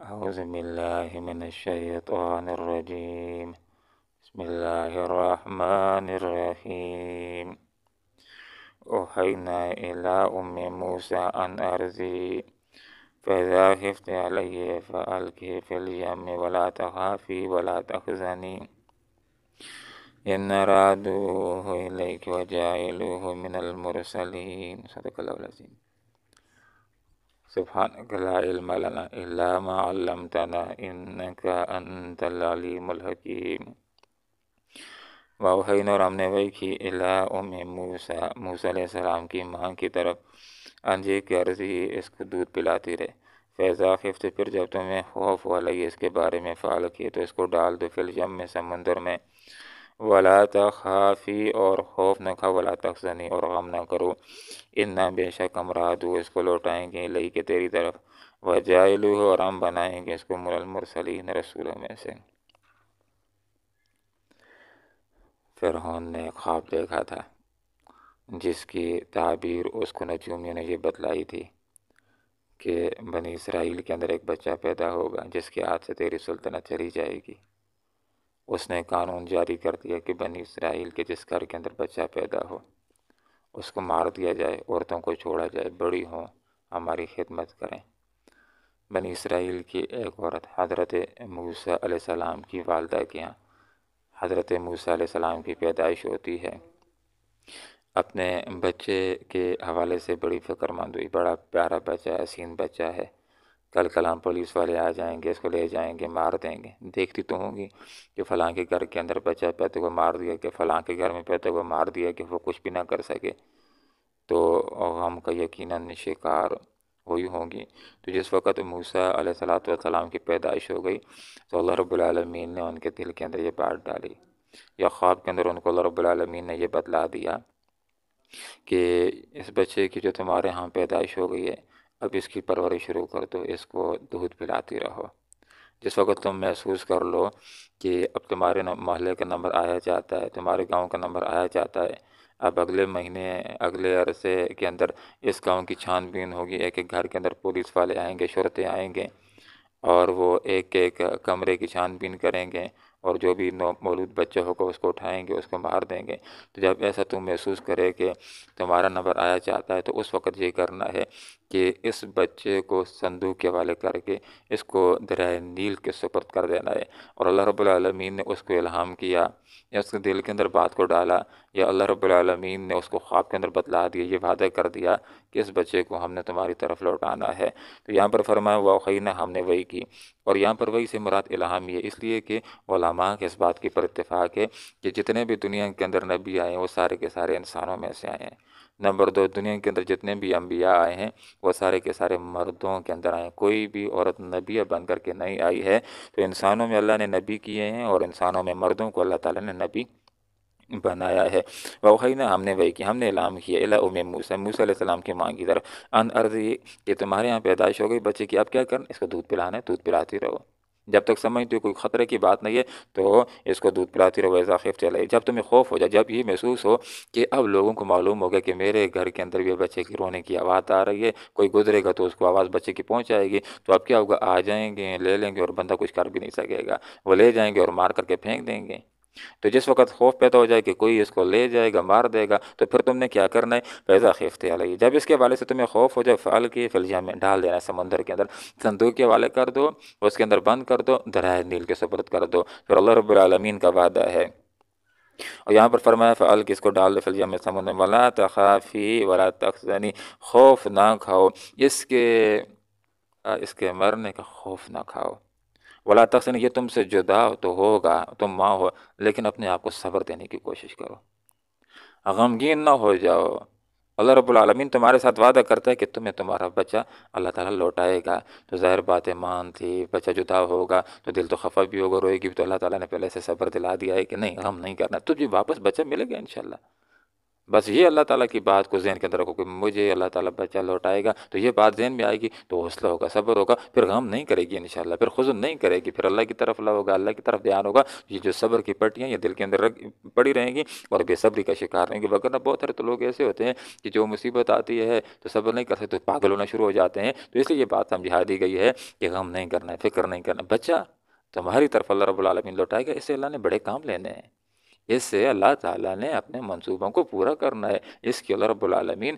أعوذ بالله من الشيطان الرجيم. بسم الله الرحمن الرحيم. أوحينا إلى أم موسى أن أرضعيه فإذا خفت عليه فألقيه في اليم ولا تخافي ولا تحزني إن رادوه إليك وجاعلوه من المرسلين. صدق الله العظيم. سبحانك لا علم لنا إلا ما علمتنا إنك أنت العليم الحكيم. وأوحینا، اور ہم نے وحی کی الی موسیٰ علیہ السلام کی ماں کی طرف، انجے کی عرضی اس کو دودھ پلاتی رہے. فیضا خفت، پھر جب تمہیں خوف ہوا لگی اس کے بارے میں، فعل کیے تو اس کو ڈال دو، فی الیم میں سمندر میں، ولا تخافی اور خوف نہ کھاؤ، ولا تحزنی اور غم نہ کرو، انا بے شک ہم رادو اس کو لوٹائیں گے، لئی کے تیری طرف، وجائلوہ اور ہم بنائیں گے اس کو من المرسلین رسولوں میں سے. فرعون نے خواب دیکھا تھا جس کی تعبیر اس کو نجومیوں نے یہ بتلائی تھی کہ بنی اسرائیل کے اندر ایک بچہ پیدا ہوگا جس کے ہاتھ سے تیری سلطنت چلی جائے گی. اس نے قانون جاری کر دیا کہ بنی اسرائیل کے جس گھر کے اندر بچہ پیدا ہو اس کو مار دیا جائے، عورتوں کو چھوڑا جائے، بڑی ہوں ہماری خدمت کریں. بنی اسرائیل کی ایک عورت حضرت موسیٰ علیہ السلام کی والدہ کے یہاں حضرت موسیٰ علیہ السلام کی پیدائش ہوتی ہے. اپنے بچے کے حوالے سے بڑی فکر مند ہوئی، بڑا پیارا بچہ ہے، حسین بچہ ہے، کل کلام پولیس والے آ جائیں گے، اس کو لے جائیں گے، مار دیں گے. دیکھتی تو ہوں گی کہ فلاں کے گھر کے اندر بچہ پیدا ہوا مار دیا، کہ فلاں کے گھر میں پیدا ہوا مار دیا کہ وہ کچھ بھی نہ کر سکے، تو غم کا یقیناً شکار ہوئی ہوں گی. تو جس وقت موسیٰ علیہ السلام کی پیدائش ہو گئی تو اللہ رب العالمین نے ان کے دل کے اندر یہ بات ڈالی، یا خواب کے اندر ان کو اللہ رب العالمین نے یہ بتلا دیا کہ اس بچے کی جو تمہارے ہاں پیدائش ہو گئی ہے، اب اس کی پرورش شروع کر دو، اس کو دودھ پلاتی رہو. جس وقت تم محسوس کر لو کہ اب تمہارے محلے کا نمبر آیا جاتا ہے، تمہارے گاؤں کا نمبر آیا جاتا ہے، اب اگلے مہینے اگلے عرصے کے اندر اس گاؤں کی چھان بین ہوگی، ایک ایک گھر کے اندر پولیس والے آئیں گے، شرطے آئیں گے، اور وہ ایک ایک کمرے کی چھان بین کریں گے، اور جو بھی مولود بچہ ہوگا اس کو اٹھائیں گے، اس کو مار دیں گے. تو جب ایسا تم محسوس کرے کہ تمہارا نمبر آیا چاہتا ہے تو اس وقت یہ کرنا ہے کہ اس بچے کو صندوق کے حوالے کر کے اس کو دریائے نیل کے سپرد کر دینا ہے. اور اللہ رب العالمین نے اس کو الہام کیا یا اس کے دل کے اندر بات کو ڈالا، یا اللہ رب العالمین نے اس کو خواب کے اندر بتلا دیا، یہ وعدہ کر دیا کہ اس بچے کو ہم نے تمہاری طرف لوٹانا ہے. تو یہاں پر فرمایا وَأَوْحَيْنَا، ہم نے وحی کی، اور یہاں پر وحی سے مراد الہام ہے، اس لیے کہ علماء کے اس بات کی پر اتفاق ہے کہ جتنے بھی دنیا کے اندر نبی آئے ہیں وہ سارے کے سارے انسانوں میں سے آئے ہیں. نمبر 2، دنیا کے اندر جتنے بھی انبیاء آئے ہیں وہ سارے کے سارے مردوں کے اندر آئے ہیں، کوئی بھی عورت نبی بن کر کے نہیں آئی ہے. تو انسانوں میں اللہ نے نبی کیے ہیں اور انسانوں میں مردوں کو اللہ تعالیٰ نے نبی بنایا ہے. وَأَوْحَيْنَا، ہم نے وحی کی، ہم نے اعلام کیا، الی موسیٰ موسیٰ علیہ السلام کی ماں کی طرف، ان ارضی، کہ تمہارے یہاں پیدائش ہو گئی بچے کی، اب کیا کرنا، اس کو دودھ پلانا ہے، دودھ پلاتی رہو جب تک سمجھتے ہو کوئی خطرے کی بات نہیں ہے، تو اس کو دودھ پلاتی رہو. اذا خفت علیہ، جب تمہیں خوف ہو جائے، جب یہ محسوس ہو کہ اب لوگوں کو معلوم ہو گیا کہ میرے گھر کے اندر بھی بچے کی رونے کی آواز آ رہی ہے، کوئی گزرے گا تو اس کو آواز بچے کی پہنچ جائے گی، تو اب کیا ہوگا، آ جائیں گے، لے لیں گے، اور بندہ کچھ کر بھی نہیں سکے گا، وہ لے جائیں گے اور مار کر کے پھینک دیں گے. تو جس وقت خوف پیدا ہو جائے کہ کوئی اس کو لے جائے گا، مار دے گا، تو پھر تم نے کیا کرنا ہے، فیضا خفت علیہ، جب اس کے حوالے سے تمہیں خوف ہو جائے، فعل کی فلجام میں ڈال دینا ہے سمندر کے اندر، صندوق کے حوالے کر دو، اس کے اندر بند کر دو، دریائے نیل کے سپرد کر دو. پھر اللہ رب العالمین کا وعدہ ہے. اور یہاں پر فرمایا فعل کی، اس کو ڈال دو فلجام میں سمندر، ولا تخافی ولا تحزنی، خوف نہ کھاؤ، اس کے مرنے کا خوف نہ کھاؤ. ولا تحزنی، یہ تم سے جدا تو ہوگا، تم ماں ہو، لیکن اپنے آپ کو صبر دینے کی کوشش کرو، غمگین نہ ہو جاؤ. اللہ رب العالمین تمہارے ساتھ وعدہ کرتا ہے کہ تمہیں تمہارا بچہ اللہ تعالیٰ لوٹائے گا. تو ظاہر بات ہے، ماں تھی، بچہ جدا ہوگا تو دل تو خفا بھی ہوگا، روئے گی بھی، تو اللہ تعالیٰ نے پہلے سے صبر دلا دیا ہے کہ نہیں، غم نہیں کرنا، تجھے واپس بچہ ملے گا انشاءاللہ، بس یہ اللہ تعالیٰ کی بات کو ذہن کے اندر رکھو کہ مجھے اللہ تعالیٰ بچہ لوٹائے گا، تو یہ بات ذہن میں آئے گی تو حوصلہ ہوگا، صبر ہوگا، پھر غم نہیں کرے گی انشاءاللہ، پھر حزن نہیں کرے گی، پھر اللہ کی طرف اللہ ہوگا، اللہ کی طرف دھیان ہوگا۔ یہ جو صبر کی پٹیاں یہ دل کے اندر پڑی رہیں گی اور بے صبری کا شکار رہیں گی۔ وگرنہ بہت سارے تو لوگ ایسے ہوتے ہیں کہ جو مصیبت آتی ہے تو صبر نہیں کر سکتے، تو پاگل ہونا شروع ہو جاتے ہیں۔ تو اس لیے یہ بات سمجھا دی گئی ہے کہ غم نہیں کرنا ہے، فکر نہیں کرنا، بچہ تمہاری طرف اللہ رب العالمین لوٹائے گا، اس سے اللہ نے بڑے کام لینے ہیں، اس سے اللہ تعالیٰ نے اپنے منصوبوں کو پورا کرنا ہے، اس کی اللہ رب العالمین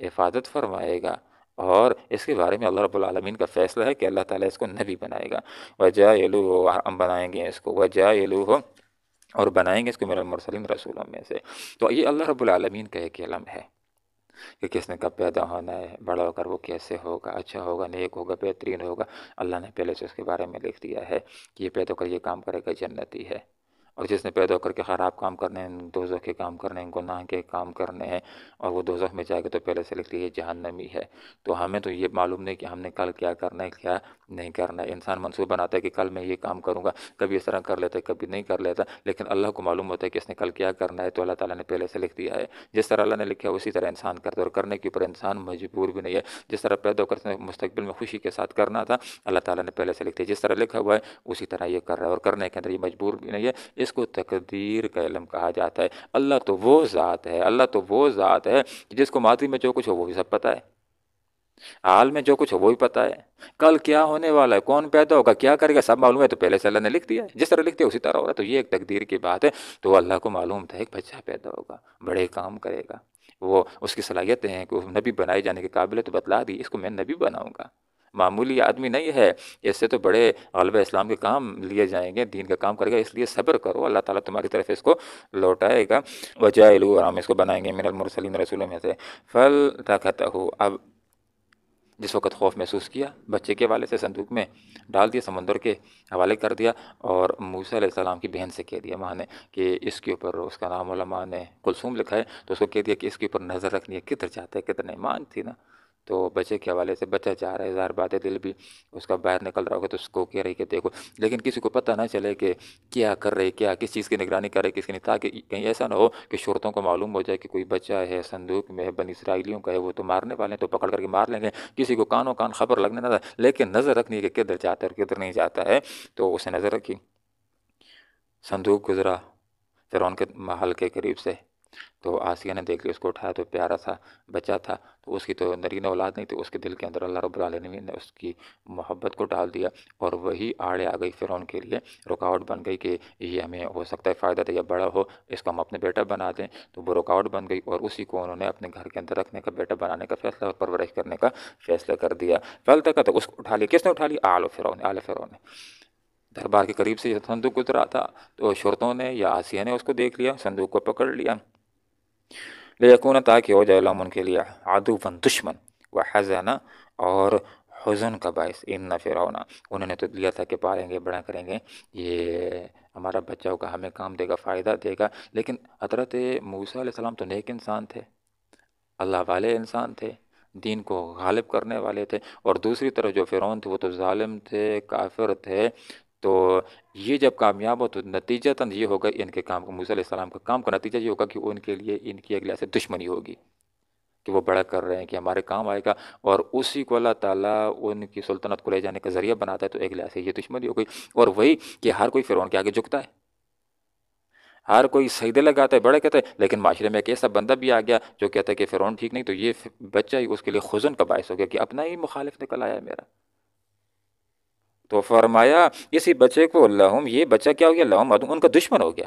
حفاظت فرمائے گا، اور اس کے بارے میں اللہ رب العالمین کا فیصلہ ہے کہ اللہ تعالیٰ اس کو نبی بنائے گا۔ وَجَائِلُوهُ، ہم بنائیں گے اس کو، وَجَائِلُوهُ، اور بنائیں گے اس کو من المرسلین، رسولوں میں سے۔ تو یہ اللہ رب العالمین کا ایک علم ہے کہ کس نے کب پیدا ہونا ہے، بڑا ہو کر وہ کیسے ہوگا، اچھا ہوگا، نیک ہوگا، بہترین ہوگا۔ اللہ نے پہلے سے اس کے بارے میں لکھ دیا ہے کہ یہ پیدا ہو کر یہ کام کرے گا، جنتی ہے، اور جس نے پیدا ہو کر کے خراب کام کرنے ہیں، دوزخ کے کام کرنے ہیں، گناہ کے کام کرنے ہیں، اور وہ دوزخ میں جائے گا تو پہلے سے لکھ دیا یہ جہنمی ہے۔ تو ہمیں تو یہ معلوم نہیں کہ ہم نے کل کیا کرنا ہے، کیا نہیں کرنا ہے۔ انسان منصوبہ بناتا ہے کہ کل میں یہ کام کروں گا، کبھی اس طرح کر لیتا ہے، کبھی نہیں کر لیتا، لیکن اللہ کو معلوم ہوتا ہے کہ اس نے کل کیا کرنا ہے، تو اللہ تعالیٰ نے پہلے سے لکھ دیا ہے۔ جس طرح اللہ نے لکھا ہے اسی طرح انسان کرتا ہے، اور کرنے کے اوپر انسان مجبور بھی نہیں ہے۔ جس طرح پیدا ہو کر مستقبل میں خوشی کے ساتھ کرنا تھا، اللہ تعالیٰ نے پہلے سے لکھ دیا، جس طرح لکھا ہوا ہے اسی طرح یہ کر رہا ہے، اور کرنے کے اندر یہ مجبور بھی نہیں ہے۔ اس کو تقدیر کا علم کہا جاتا ہے۔ اللہ تو وہ ذات ہے، اللہ تو وہ ذات ہے جس کو ماضی میں جو کچھ ہو وہ بھی سب پتہ ہے، حال میں جو کچھ ہو وہ بھی پتہ ہے، کل کیا ہونے والا ہے، کون پیدا ہوگا، کیا کرے گا، سب معلوم ہے، تو پہلے سے اللہ نے لکھ دیا ہے، جس طرح لکھ دیا اسی طرح ہو رہا ہے۔ تو یہ ایک تقدیر کی بات ہے۔ تو اللہ کو معلوم تھا ایک بچہ پیدا ہوگا، بڑے کام کرے گا، وہ اس کی صلاحیتیں ہیں کہ وہ نبی بنائے جانے کے قابل ہے، تو بتلا دی اس کو میں نبی بناؤں گا، معمولی آدمی نہیں ہے، اس سے تو بڑے غلبہ اسلام کے کام لیے جائیں گے، دین کا کام کرے گا، اس لیے صبر کرو، اللہ تعالیٰ تمہاری طرف اس کو لوٹائے گا۔ وجائلو، اور ہم اس کو بنائیں گے من المرسلین، رسولوں میں سے۔ فالتقطہ، اب جس وقت خوف محسوس کیا بچے کے حوالے سے، صندوق میں ڈال دیا، سمندر کے حوالے کر دیا، اور موسیٰ علیہ السلام کی بہن سے کہہ دیا ماں نے کہ اس کے اوپر، اس کا نام علماء نے کلثوم لکھا ہے، تو اس کو کہہ دیا کہ اس کے اوپر نظر رکھنی ہے، کدھر جاتا ہے کدھر نہیں، ماں تھی نا۔ تو بچے کے حوالے سے بچہ جا رہا ہے، ظاہر بات ہے دل بھی اس کا باہر نکل رہا ہوگا، تو اس کو کہہ رہی کہ دیکھو، لیکن کسی کو پتہ نہ چلے کہ کیا کر رہے، کیا کس چیز کی نگرانی کر رہے، کس کی نہیں، تاکہ کہیں ایسا نہ ہو کہ شرطوں کو معلوم ہو جائے کہ کوئی بچہ ہے صندوق میں، بنی اسرائیلیوں کا ہے، وہ تو مارنے والے ہیں، تو پکڑ کر کے مار لیں گے، کسی کو کانوں کان خبر لگنے نہ تھا، لیکن نظر رکھنی ہے کہ کدھر جاتا ہے اور کدھر نہیں جاتا ہے۔ تو اس نے نظر رکھی، صندوق گزرا فرعون کے محل کے قریب سے، تو آسیہ نے دیکھ لیا، اس کو اٹھایا، تو پیارا سا بچہ تھا، تو اس کی تو نرینہ اولاد نہیں تھی، اس کے دل کے اندر اللہ رب العالمین نے اس کی محبت کو ڈال دیا، اور وہی آڑے آ گئی فرعون کے لیے، رکاوٹ بن گئی کہ یہ ہمیں ہو سکتا ہے فائدہ دے یا بڑا ہو، اس کو ہم اپنے بیٹا بنا دیں، تو وہ رکاوٹ بن گئی، اور اسی کو انہوں نے اپنے گھر کے اندر رکھنے کا، بیٹا بنانے کا فیصلہ اور پرورش کرنے کا فیصلہ کر دیا۔ فالتقطہ، تو اس کو اٹھا لیا، کس نے اٹھا لیا؟ آل فرعون نے۔ دربار کے قریب سے یہ صندوق گزرا تھا، تو شرطوں نے یا آسیہ نے اس کو دیکھ لیا، صندوق کو پکڑ لیا، لیکون، تاکہ ہو جائے لهم ان کے لیے، عدوًا دشمن، وحزنا، اور حزن کا باعث، ان فرعون، انہوں نے تو لیا تھا کہ پالیں گے، بڑا کریں گے، یہ ہمارا بچہ ہوگا، ہمیں کام دے گا، فائدہ دے گا، لیکن حضرت موسیٰ علیہ السلام تو نیک انسان تھے، اللہ والے انسان تھے، دین کو غالب کرنے والے تھے، اور دوسری طرف جو فرعون تھے وہ تو ظالم تھے، کافر تھے۔ تو یہ جب کامیاب ہو تو نتیجتاً یہ ہوگا ان کے کام کو، موسیٰ علیہ السلام کا کام کا نتیجہ یہ ہوگا کہ ان کے لیے ان کی اگلے سے دشمنی ہوگی، کہ وہ بڑا کر رہے ہیں کہ ہمارے کام آئے گا، اور اسی کو اللہ تعالیٰ ان کی سلطنت کو لے جانے کا ذریعہ بناتا ہے، تو اگلے سے یہ دشمنی ہو گئی۔ اور وہی کہ ہر کوئی فرعون کے آگے جھکتا ہے، ہر کوئی سجدے لگاتا ہے، بڑا کہتا ہے، لیکن معاشرے میں ایک ایسا بندہ بھی آ گیا جو کہتا ہے کہ فرعون ٹھیک نہیں، تو یہ بچہ ہی اس کے لیے حزن کا باعث ہو گیا کہ اپنا ہی مخالف نکل آیا میرا۔ تو فرمایا اسی بچے کو لہم، یہ بچہ کیا ہو گیا؟ لہم، ان کا دشمن ہو گیا۔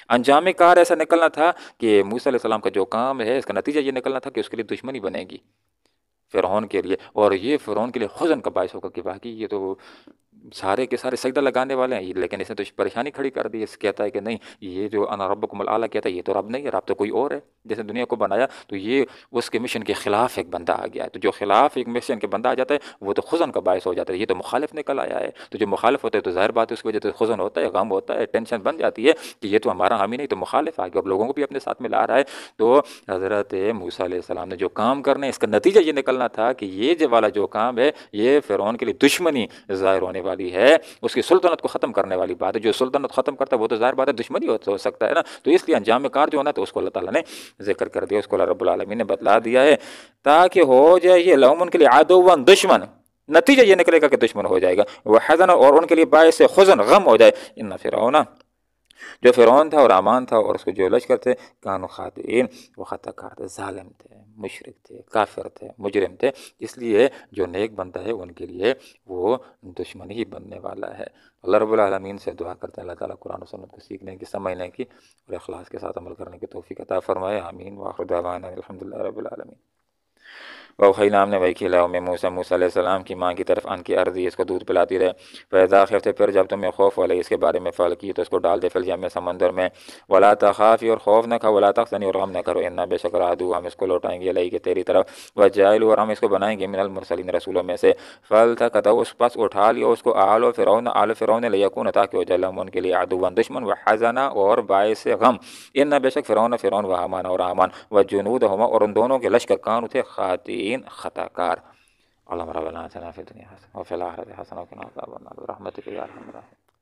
انجام کار ایسا نکلنا تھا کہ موسیٰ علیہ السلام کا جو کام ہے اس کا نتیجہ یہ نکلنا تھا کہ اس کے لیے دشمنی بنے گی فرعون کے لیے، اور یہ فرعون کے لیے حزن کا باعث ہوگا کہ باقی یہ تو سارے کے سارے سجدہ لگانے والے ہیں، لیکن اس نے تو پریشانی کھڑی کر دی، اس کہتا ہے کہ نہیں، یہ جو انا ربکم الاعلیٰ کہتا ہے یہ تو رب نہیں ہے، رب تو کوئی اور ہے، جیسے دنیا کو بنایا، تو یہ اس کے مشن کے خلاف ایک بندہ آ گیا ہے، تو جو خلاف ایک مشن کے بندہ آ جاتا ہے وہ تو حزن کا باعث ہو جاتا ہے، یہ تو مخالف نکل آیا ہے، تو جو مخالف ہوتا ہے تو ظاہر بات ہے اس کی وجہ سے حزن ہوتا ہے، غم ہوتا ہے، ٹینشن بن جاتی ہے کہ یہ تو ہمارا حامی نہیں، تو مخالف آ گیا، اور لوگوں کو بھی اپنے ساتھ میں لا رہا ہے۔ تو حضرت موسیٰ علیہ السلام نے جو کام کرنے، اس کا نتیجہ یہ نکلنا تھا کہ یہ جو والا جو کام ہے یہ فرعون کے لیے دشمنی ظاہر ہونے والی ہے، اس کی سلطنت کو ختم کرنے والی بات ہے۔ جو سلطنت ختم کرتا ہے وہ تو ظاہر بات ہے دشمنی ہو سکتا ہے نا، تو اس لیے انجام کار جو ہونا ہے تو اس کو اللہ تعالیٰ نے ذکر کر دیا، اس کو اللہ رب العالمین نے بتلا دیا ہے تاکہ ہو جائے یہ لہم ان کے لیے عدوا دشمن، نتیجہ یہ نکلے گا کہ دشمن ہو جائے گا، وہ حزن اور ان کے لیے باعث حزن غم ہو جائے، ان فرعون جو فرعون تھا اور حامان تھا اور اس کو جو لشکر تھے، کانوا خاطئین وہ خطا کار تھے، ظالم تھے، مشرک تھے، کافر تھے، مجرم تھے، اس لیے جو نیک بندہ ہے ان کے لیے وہ دشمن ہی بننے والا ہے۔ اللہ رب العالمین سے دعا کرتے ہیں اللہ تعالیٰ قرآن و سنت کو سیکھنے کی، سمجھنے کی اور اخلاص کے ساتھ عمل کرنے کی توفیق عطا فرمائے، آمین وآخر دعوانا الحمدللہ رب العالمین۔ وأوحینا ہم نے وحی کیا الی موسیٰ، موسیٰ علیہ السلام کی ماں کی طرف، ان کی ارضی اس کو دودھ پلاتی رہے، فإذا خفت پھر جب تمہیں خوف والے اس کے بارے میں فلکی تو اس کو ڈال دے فی الیم سمندر میں، ولا تخافی اور خوف نہ کھا، ولا تحزنی اور غم نہ کرو، انا بے شک عدو ہم اس کو لوٹائیں گے الیک تیری طرف، وجاعلوا اور ہم اس کو بنائیں گے من المرسلین رسولوں میں سے، فالتقطہ اس پس اٹھا لیا اس کو آل فرعون آل فرعون لیکون تاکہ ہو جائے لہم ان کے لیے عدوا دشمن، وحزنا اور باعث غم، ان بے شک فرعون فرعون و حامان اور حامان وجنودہما اور ان دونوں کے لشکر کانوا تھے خاطئین خطا کار۔ اللہم ربنا آتنا فی الدنیا حسنہ وفی الآخرۃ حسنہ وقنا عذاب النار برحمتک یا ارحم الراحمین۔